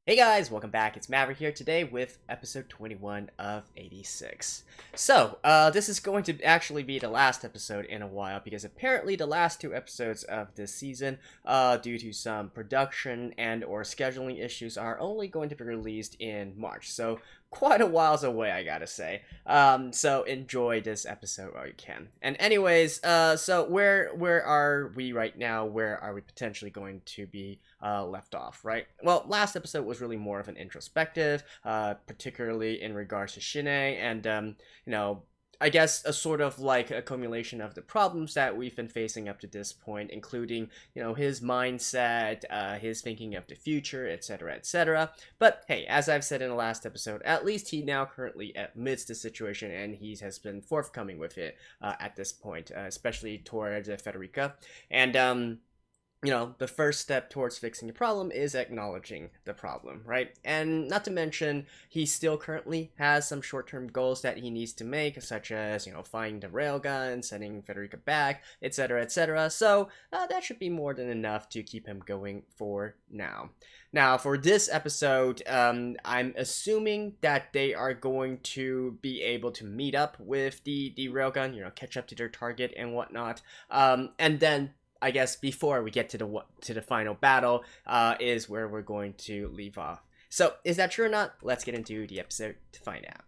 Hey guys, welcome back. It's Maverick here today with episode 21 of 86. So, this is going to actually be the last episode in a while because apparently the last two episodes of this season, due to some production and or scheduling issues, are only going to be released in March. So, quite a whiles away, I gotta say. So enjoy this episode while you can. And anyways, so where are we right now? Where are we potentially going to be left off, right? Well, last episode was really more of an introspective, particularly in regards to Shin, and you know, I guess a sort of like accumulation of the problems that we've been facing up to this point, including, you know, his mindset, his thinking of the future, etc., etc. But hey, as I've said in the last episode, at least he now currently admits the situation and he has been forthcoming with it at this point, especially towards Federica. And you know, the first step towards fixing a problem is acknowledging the problem, right? And not to mention, he still currently has some short-term goals that he needs to make, such as, you know, finding the railgun, sending Federica back, etc., etc. So that should be more than enough to keep him going for now. Now, for this episode, I'm assuming that they are going to be able to meet up with the railgun, you know, catch up to their target and whatnot, and then I guess before we get to the final battle, is where we're going to leave off. So, is that true or not? Let's get into the episode to find out.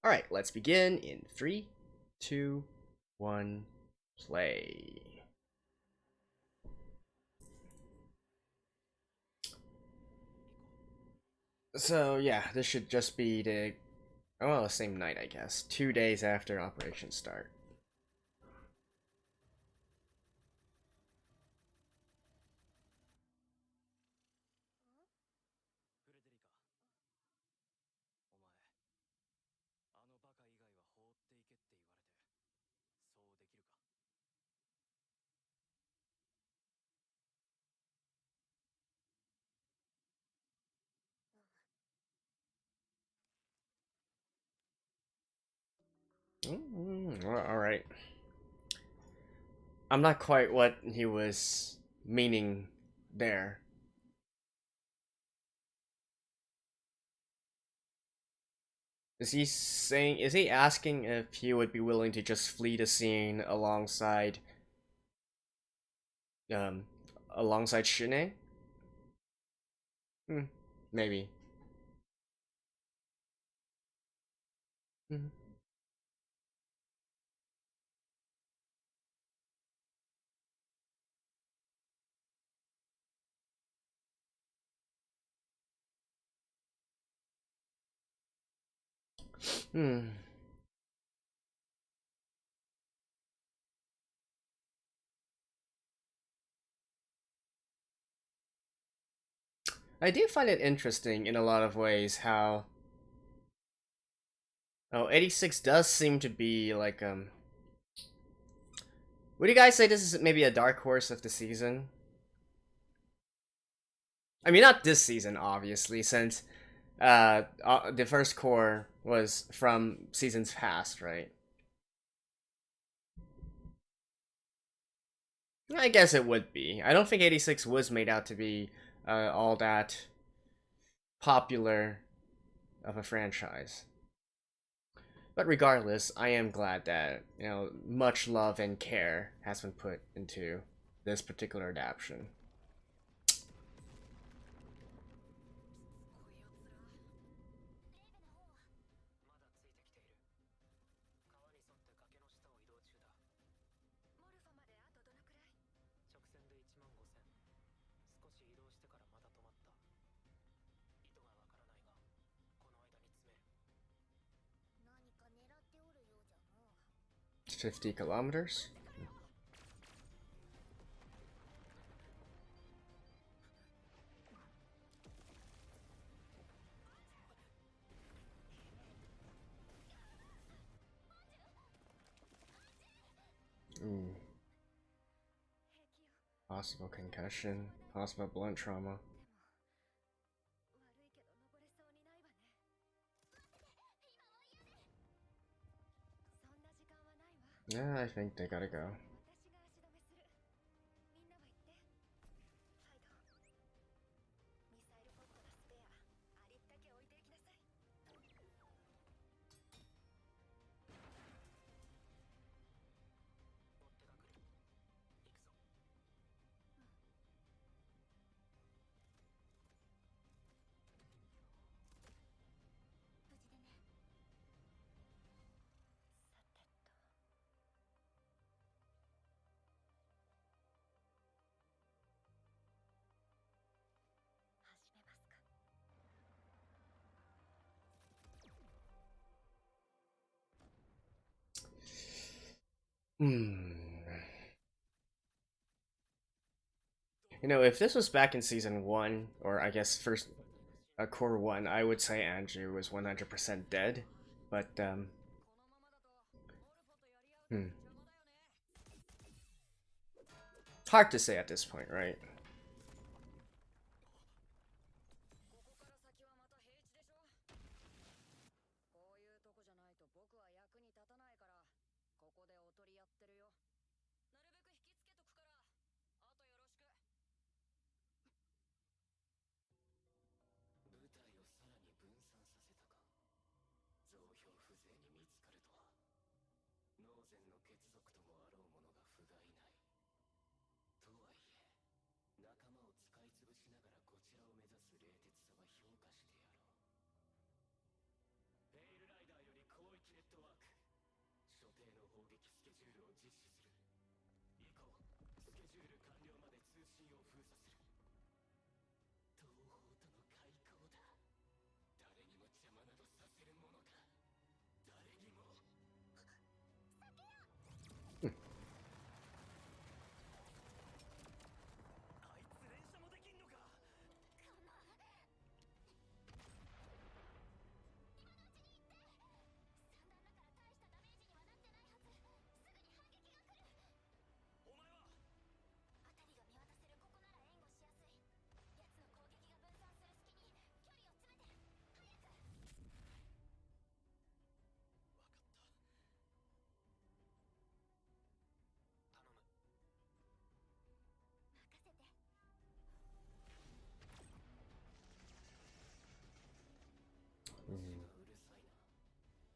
Alright, let's begin in 3, 2, 1, play. So, yeah, this should just be the same night, I guess. 2 days after Operation Start. Alright. I'm not quite what he was meaning there. Is he asking if he would be willing to just flee the scene um, alongside Shine? Hmm, maybe. Hmm. Hmm. I do find it interesting in a lot of ways how 86 does seem to be like would you guys say this is maybe a dark horse of the season? I mean, not this season, obviously, since the first core was from seasons past, right? I guess it would be. I don't think 86 was made out to be all that popular of a franchise. But regardless, I am glad that, you know, much love and care has been put into this particular adaptation. It's 50 kilometers? Ooh. Possible concussion, possible blunt trauma. Yeah, I think they gotta go. Hmm. You know, if this was back in season one, or I guess first core one, I would say Andrew was 100% dead. But hmm. Hard to say at this point, right?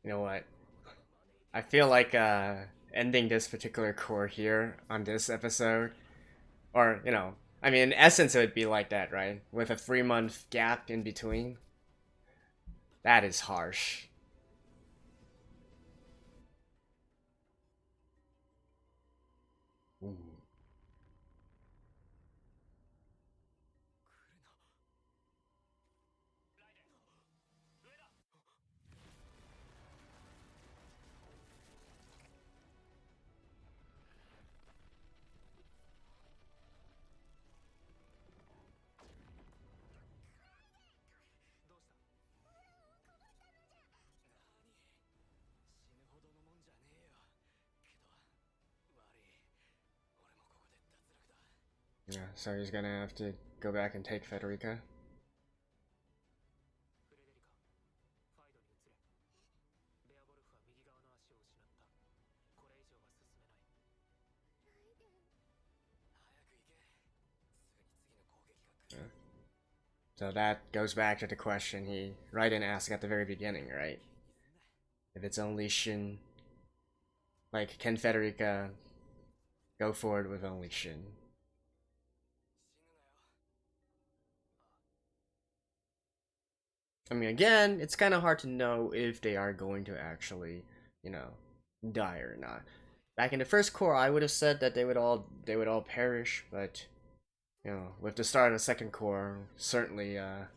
You know what? I feel like ending this particular core here on this episode, or I mean, in essence, it would be like that, right? With a 3 month gap in between. That is harsh. Ooh. Yeah, so he's gonna have to go back and take Federica. Yeah. So that goes back to the question he Raiden asked at the very beginning, right? If it's only Shin, like, can Federica go forward with only Shin? I mean, again, it's kind of hard to know if they are going to actually, you know, die or not. Back in the first core, I would have said that they would all perish, but with the start of the second core, certainly, I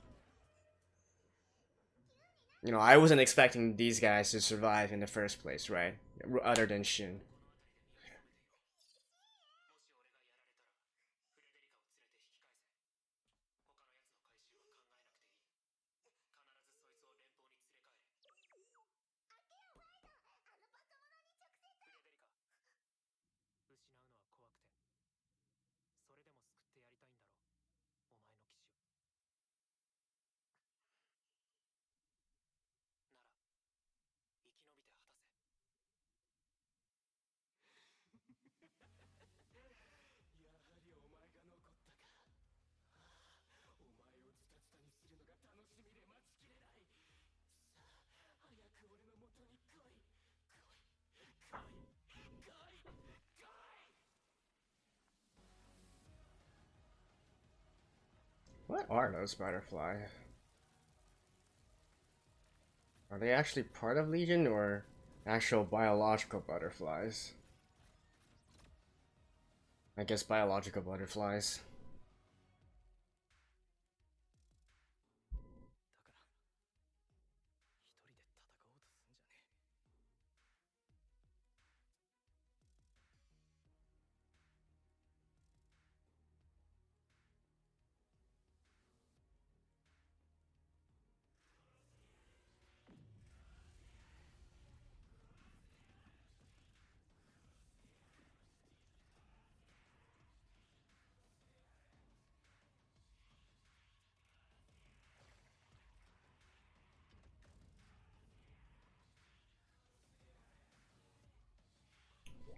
wasn't expecting these guys to survive in the first place, right? Other than Shin. What are those butterflies? Are they actually part of Legion or actual biological butterflies? I guess biological butterflies.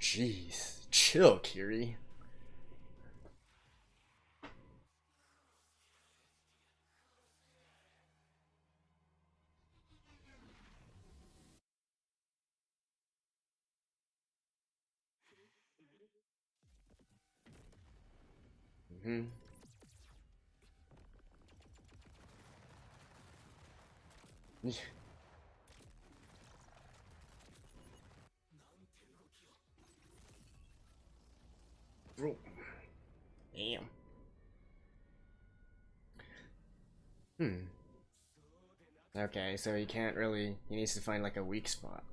Jeez. Chill, Kiri. Mm-hmm. Damn. Okay, so he can't really... He needs to find like a weak spot.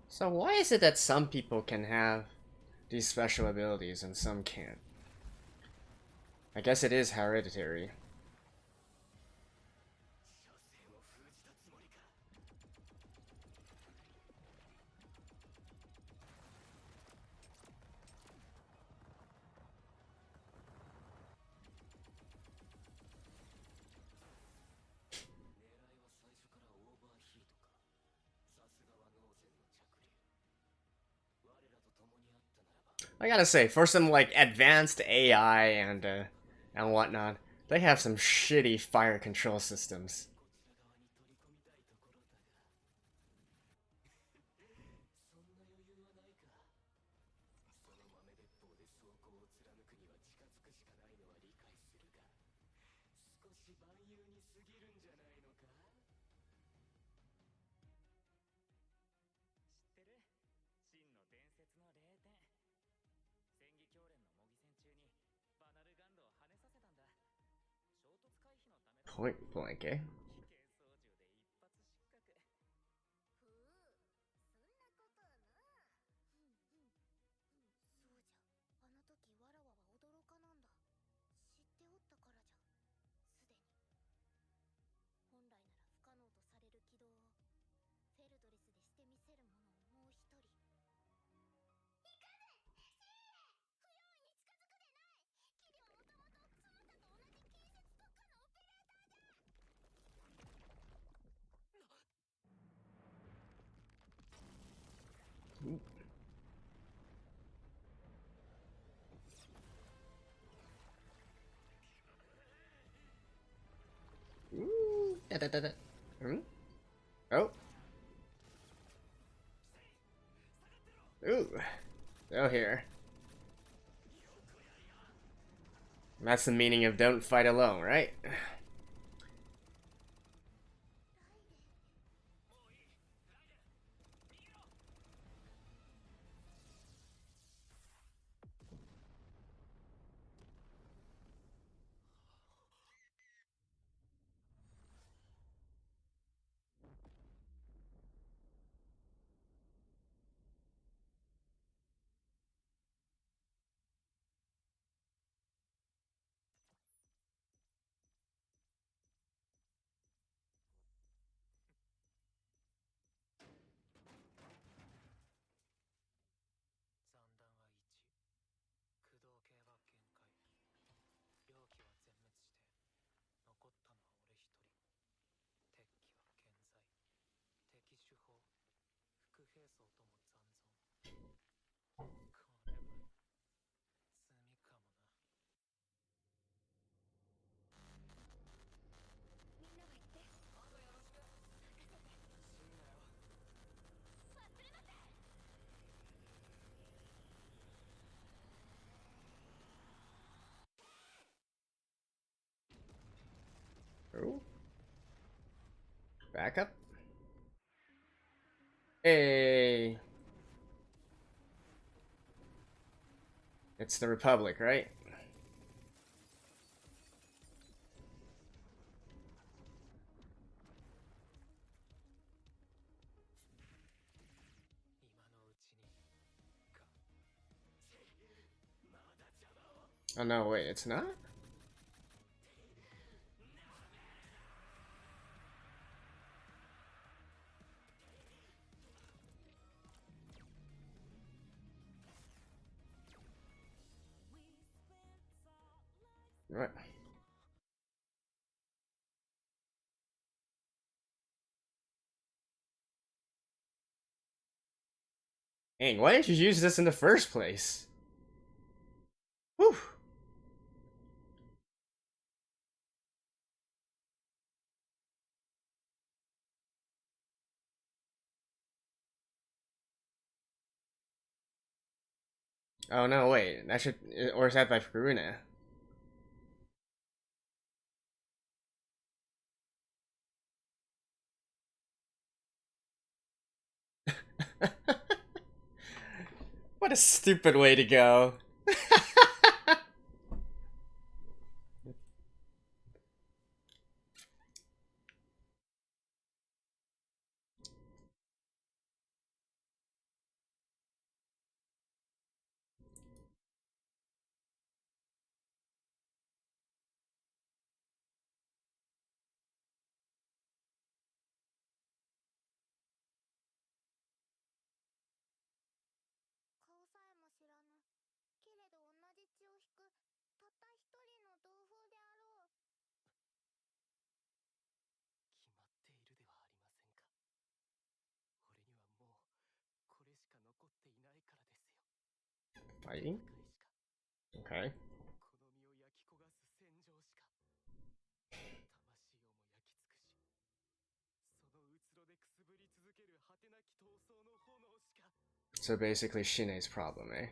So why is it that some people can have these special abilities and some can't? I guess it is hereditary. I gotta say, for some like advanced AI and whatnot, they have some shitty fire control systems. Point blank, eh? Ooh, da, da, da, da. Oh. Ooh. Oh, here. That's the meaning of don't fight alone, right? Ooh. Back up. Hey. It's the Republic, right? Oh no, wait, it's not? Right. Dang, why didn't you use this in the first place? Whew. Oh no, wait, that should, or is that by Karuna? What a stupid way to go. Fighting? Okay. So basically Shine's problem, eh?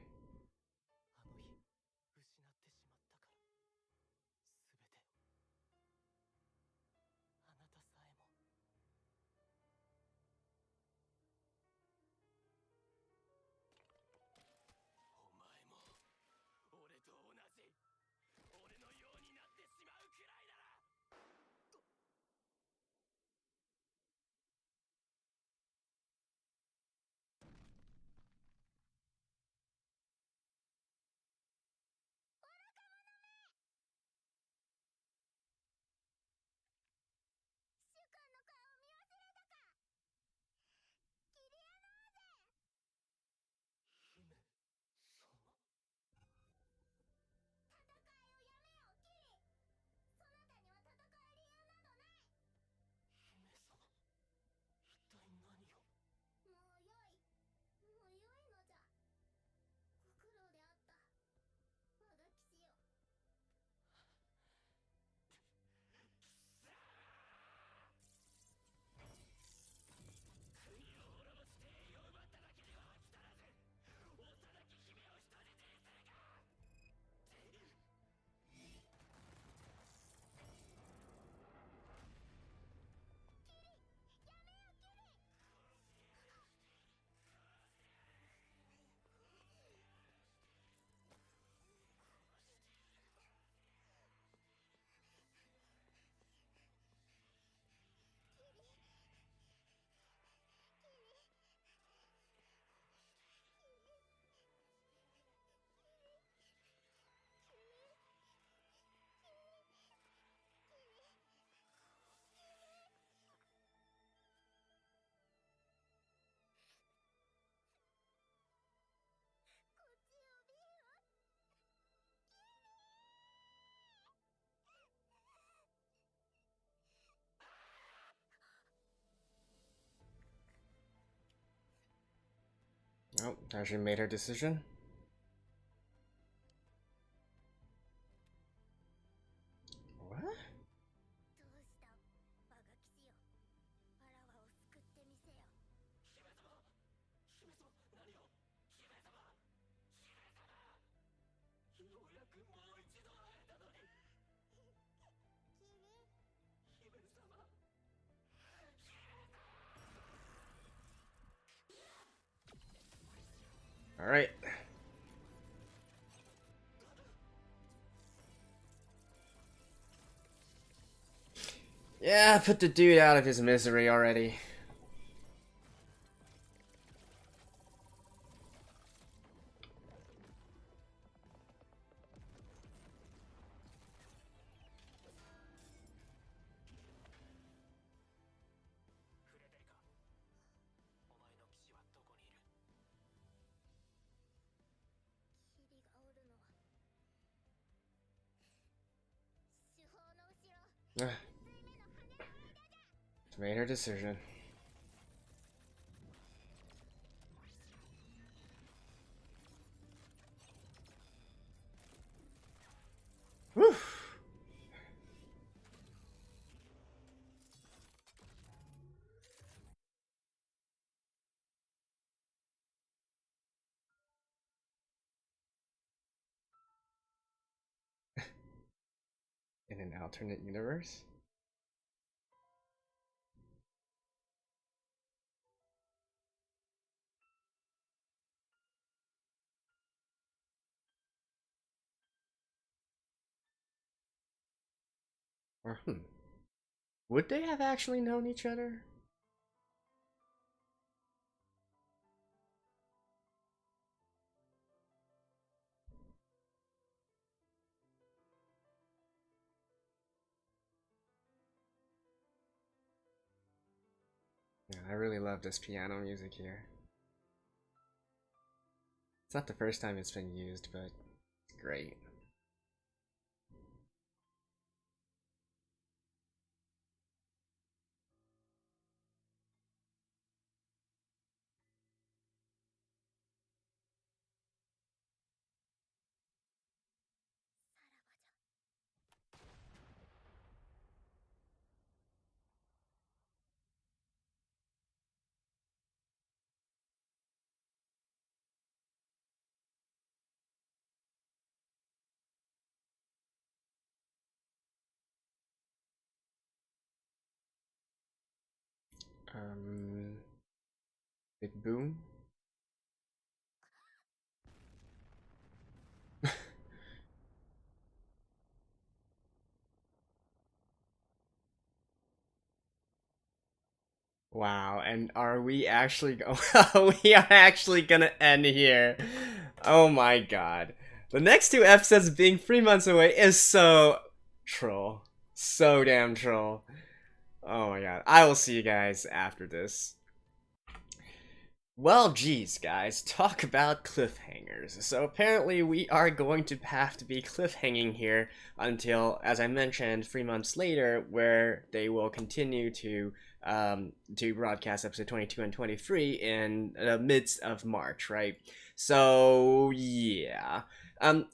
Oh, has she made her decision? What? Alright. Yeah, put the dude out of his misery already. Made her decision. Whew. In an alternate universe? Or would they have actually known each other? Yeah, I really love this piano music here. It's not the first time it's been used, but it's great. Um, Big Boom? Wow, and are we actually we are actually gonna end here. Oh my god. The next two episodes being 3 months away is so troll. So damn troll. Oh my god. I will see you guys after this. Well, geez, guys, talk about cliffhangers. So apparently we are going to have to be cliffhanging here until, as I mentioned, 3 months later, where they will continue to broadcast episode 22 and 23 in the midst of March, right? So yeah.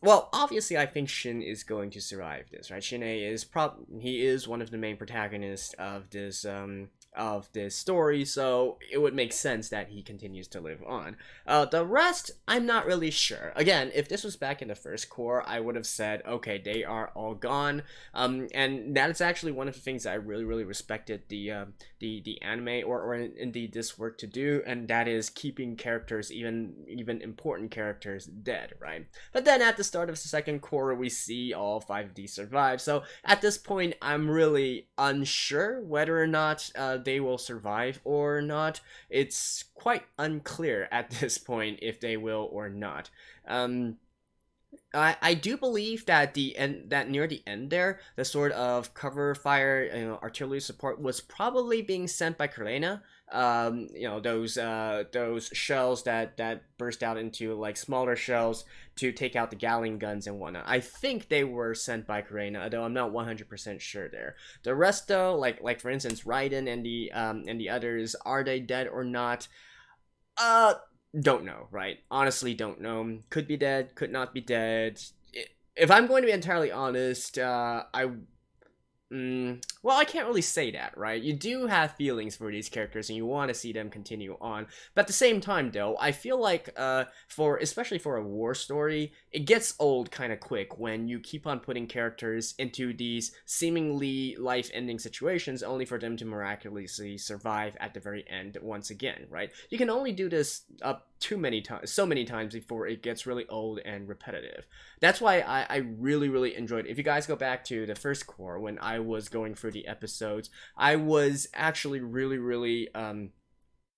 Well, obviously, I think Shin is going to survive this, right? Shin is he is one of the main protagonists of this story, so it would make sense that he continues to live on. The rest, I'm not really sure. Again, if this was back in the first core, I would have said, okay, they are all gone. And that is actually one of the things that I really, really respected the anime or indeed this work to do, and that is keeping characters, even important characters, dead, right? But then at the start of the second core, we see all 5 of these survive. So at this point, I'm really unsure whether or not they will survive or not. It's quite unclear at this point if they will or not. I do believe that near the end there, the sort of cover fire, artillery support was probably being sent by Karena. Those shells that burst out into like smaller shells to take out the Gatling guns and whatnot. I think they were sent by Karena, though I'm not 100% sure there. The rest though, like for instance, Raiden and the others, are they dead or not? Don't know, right? Honestly, don't know. Could be dead, could not be dead. If I'm going to be entirely honest, well, I can't really say that, right? You do have feelings for these characters and you want to see them continue on. But at the same time, though, I feel like, especially for a war story, it gets old kind of quick when you keep on putting characters into these seemingly life-ending situations only for them to miraculously survive at the very end once again, right? You can only do this up so many times before it gets really old and repetitive. That's why I really, really enjoyed it. If you guys go back to the first core, when I was going through the episodes, I was actually really, really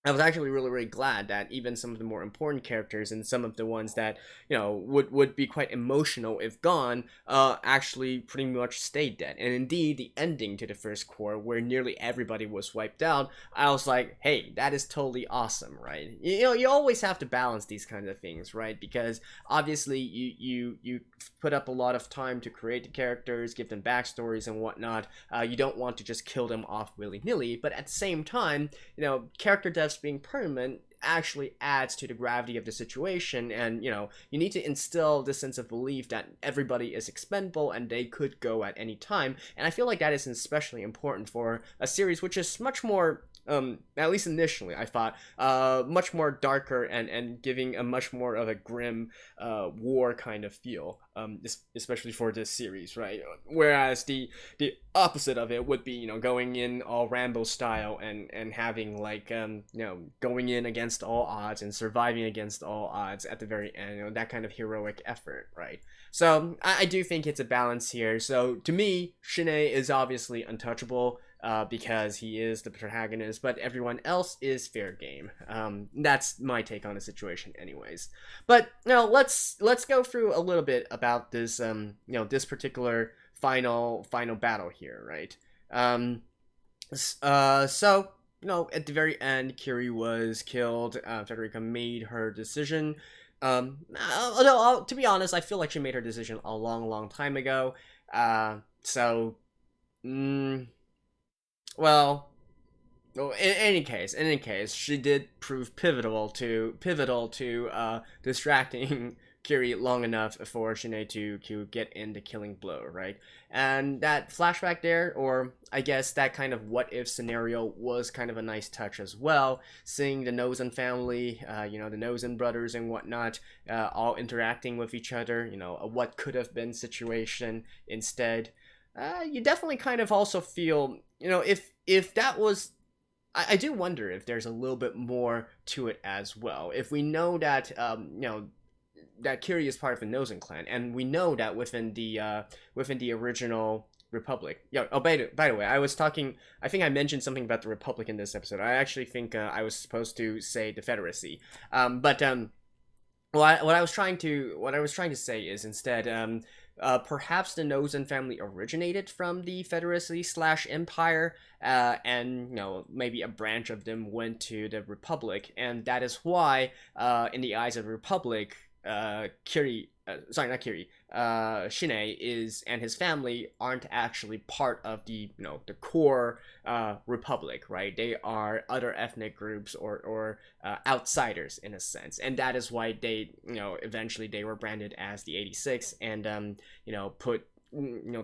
I was actually really glad that even some of the more important characters and some of the ones that would be quite emotional if gone actually pretty much stayed dead. And indeed, the ending to the first core, where nearly everybody was wiped out, I was like, hey, that is totally awesome, right? You always have to balance these kinds of things, right? Because obviously you put up a lot of time to create the characters, give them backstories and whatnot. You don't want to just kill them off willy-nilly, but at the same time, character deaths being permanent actually adds to the gravity of the situation, and you need to instill this sense of belief that everybody is expendable and they could go at any time. And I feel like that is especially important for a series which is much more at least initially, I thought, much more darker and giving a much more of a grim war kind of feel, especially for this series, right? Whereas the opposite of it would be, going in all Rambo style and having like, going in against all odds and surviving against all odds at the very end, that kind of heroic effort, right? So I do think it's a balance here. So to me, Shin is obviously untouchable, because he is the protagonist, but everyone else is fair game. That's my take on the situation anyways. But let's go through a little bit about this this particular final battle here, right? So at the very end, Kiri was killed. Federica made her decision. Although to be honest, I feel like she made her decision a long time ago. So well, in any case, she did prove pivotal to distracting Kiri long enough for Shin to get in the killing blow, right? And that flashback there, or I guess that kind of what if scenario, was kind of a nice touch as well. Seeing the Nozen family, the Nozen brothers and whatnot, all interacting with each other, a what could have been situation instead. You definitely kind of also feel, if that was, I do wonder if there's a little bit more to it as well. If we know that, that Kiri is part of the Nozen clan, and we know that within the original Republic. By the way, I think I mentioned something about the Republic in this episode. I actually think I was supposed to say the Federacy. What I was trying to say is instead, perhaps the Nozen family originated from the Federacy / Empire, and maybe a branch of them went to the Republic, and that is why, in the eyes of the Republic, Shin and his family aren't actually part of the the core Republic, right? They are other ethnic groups or outsiders in a sense, and that is why they eventually they were branded as the 86 and put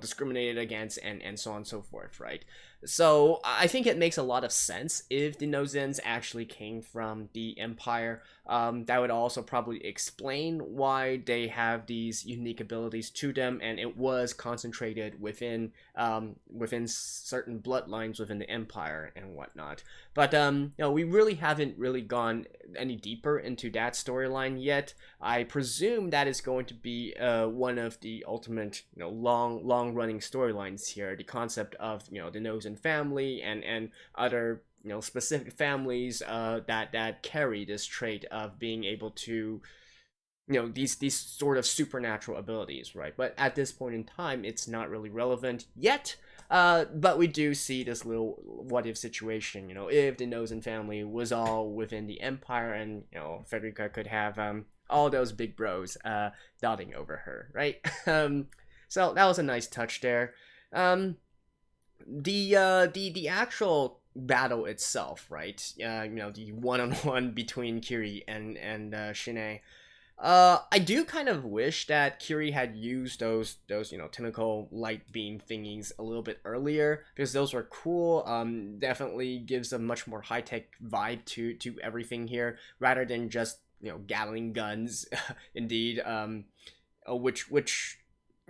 discriminated against and so on and so forth, right? So I think it makes a lot of sense if the Nozens actually came from the Empire. That would also probably explain why they have these unique abilities to them, and it was concentrated within certain bloodlines within the Empire and whatnot. But we really haven't really gone any deeper into that storyline yet. I presume that is going to be one of the ultimate long running storylines here. The concept of the Nozen family and other specific families that carry this trait of being able to these sort of supernatural abilities, right? But at this point in time, it's not really relevant yet. But we do see this little what if situation, if the Nozen family was all within the Empire and Federica could have all those big bros doting over her, right? So that was a nice touch there. The actual battle itself, right? The one-on-one between Kiri and Shin. I do kind of wish that Kiri had used those tentacle light beam thingies a little bit earlier, because those were cool. Definitely gives a much more high-tech vibe to everything here, rather than just Gatling guns. Indeed, which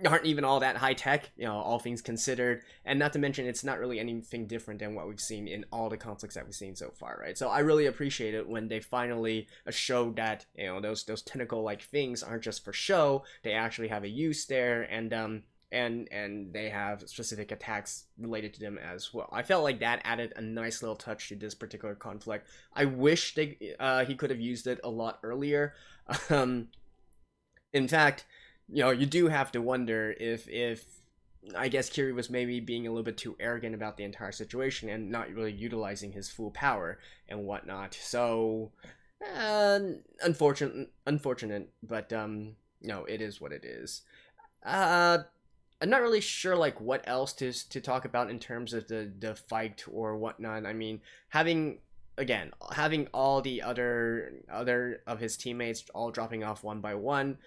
aren't even all that high tech, all things considered, and not to mention it's not really anything different than what we've seen in all the conflicts that we've seen so far, right? So I really appreciate it when they finally showed that those tentacle like things aren't just for show, they actually have a use there, and and they have specific attacks related to them as well. I felt like that added a nice little touch to this particular conflict. I wish he could have used it a lot earlier. Um, in fact, you do have to wonder if I guess Kiri was maybe being a little bit too arrogant about the entire situation and not really utilizing his full power and whatnot. So, unfortunate, but it is what it is. I'm not really sure like what else to talk about in terms of the fight or whatnot. I mean, having all the other of his teammates all dropping off one by one,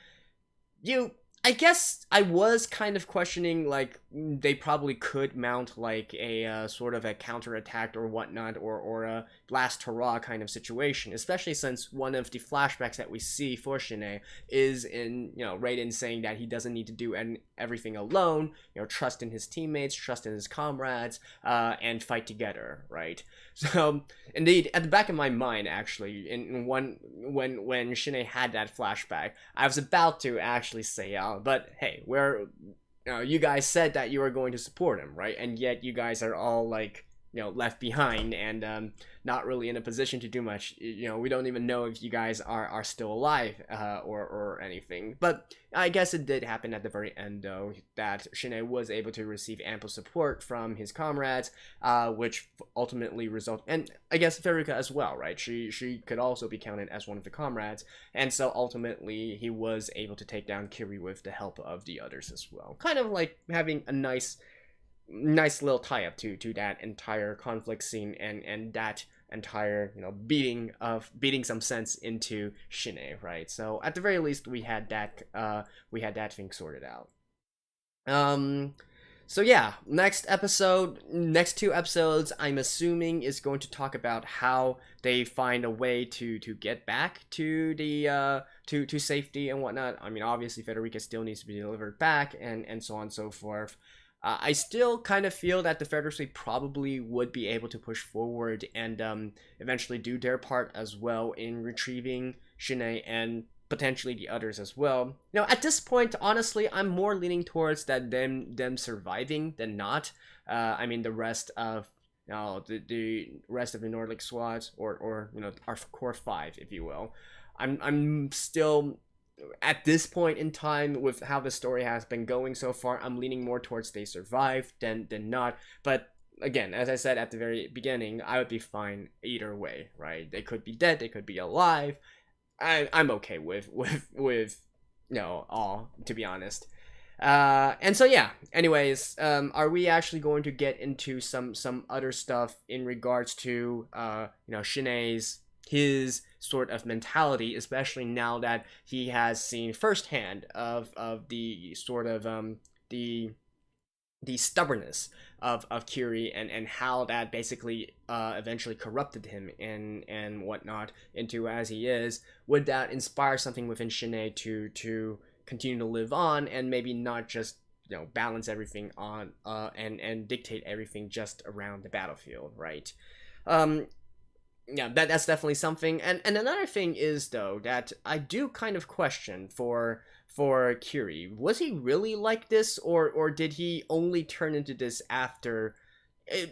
I guess I was kind of questioning, like, they probably could mount, like, a sort of a counterattack or whatnot, or a last hurrah kind of situation, especially since one of the flashbacks that we see for Shin is in, Raiden saying that he doesn't need to do everything alone, trust in his teammates, trust in his comrades, and fight together, right? So, indeed, at the back of my mind, actually, when Shin had that flashback, I was about to actually say, but hey, you guys said that you were going to support him, right? And yet you guys are all like, left behind and not really in a position to do much. We don't even know if you guys are still alive or anything. But I guess it did happen at the very end, though, that Shin was able to receive ample support from his comrades, which ultimately result, and I guess Veruca as well, right? She could also be counted as one of the comrades, and so ultimately he was able to take down Kiri with the help of the others as well. Kind of like having a nice little tie-up to that entire conflict scene and that entire beating some sense into Shin, right? So at the very least we had that thing sorted out. So yeah, next two episodes, I'm assuming is going to talk about how they find a way to get back to the to safety and whatnot. I mean, obviously Federica still needs to be delivered back and so on and so forth. I still kind of feel that the Federacy probably would be able to push forward and eventually do their part as well in retrieving Shin and potentially the others as well. At this point, honestly, I'm more leaning towards that them surviving than not. I mean, the rest of the rest of the Nordic squads or our core five, if you will. I'm still, at this point in time, with how the story has been going so far, I'm leaning more towards they survive than not. But again, as I said at the very beginning, I would be fine either way, right? They could be dead, they could be alive. I'm okay with all, to be honest. And so yeah, anyways, are we actually going to get into some other stuff in regards to Shin's his sort of mentality, especially now that he has seen firsthand of the sort of the stubbornness of Kiri and how that basically eventually corrupted him and whatnot into as he is. Would that inspire something within Shin to continue to live on and maybe not just balance everything on and dictate everything just around the battlefield, right? Yeah, that's definitely something. And another thing is, though, that I do kind of question for Kiri. Was he really like this, or did he only turn into this after?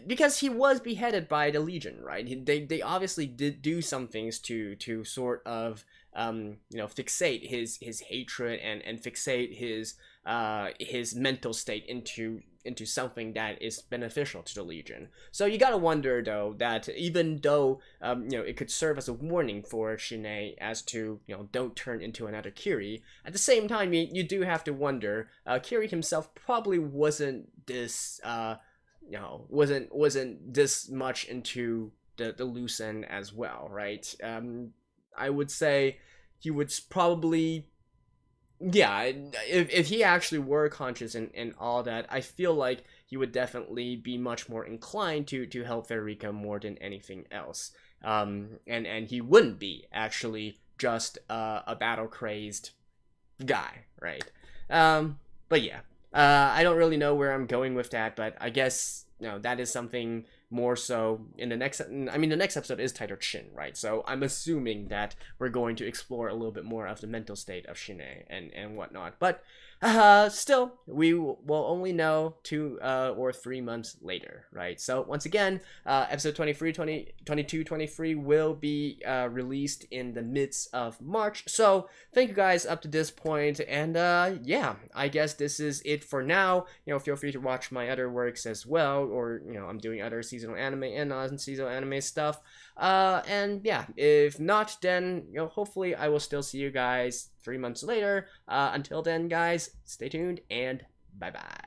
Because he was beheaded by the Legion, right? They obviously did do some things to sort of fixate his hatred and fixate his mental state into something that is beneficial to the Legion. So you gotta wonder, though, that even though it could serve as a warning for Shin as to don't turn into another Kiri, at the same time you do have to wonder, Kiri himself probably wasn't this wasn't this much into the loose end as well, right? I would say he would probably, yeah, if he actually were conscious and all that, I feel like he would definitely be much more inclined to help Federica more than anything else. And he wouldn't be actually just a battle crazed guy, right? But yeah, I don't really know where I'm going with that, but I guess that is something more so in the next, I mean, the next episode is titled Shin, right? So I'm assuming that we're going to explore a little bit more of the mental state of Shin and whatnot. But still, we will only know 2 or 3 months later, right? So once again, episode 22, 23 will be released in the midst of March. So thank you guys up to this point, and yeah, I guess this is it for now. You know, feel free to watch my other works as well, or you know, I'm doing other seasonal anime and non-seasonal anime stuff. And yeah, if not, then you know, hopefully I will still see you guys 3 months later. Until then, guys, stay tuned and bye bye.